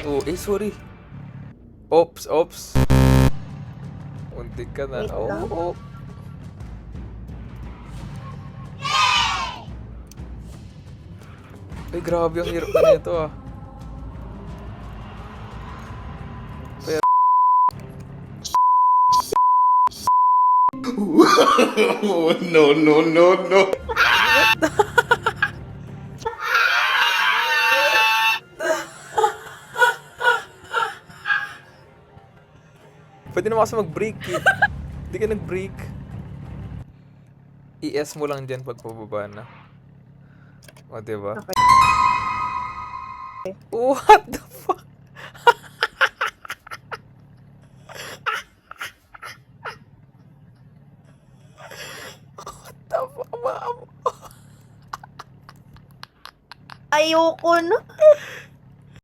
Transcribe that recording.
Oh, sorry. Ops. Untik ka na. Wait lang. Oh. Ay, grabe ang hirap na nito ah. No. Pwede naman kasi mag-break eh. Hindi ka nag-break. I-S mo lang dyan pag pababa na. O, diba? Okay. What the fuck? What the fuck, ma'am? Ayoko na.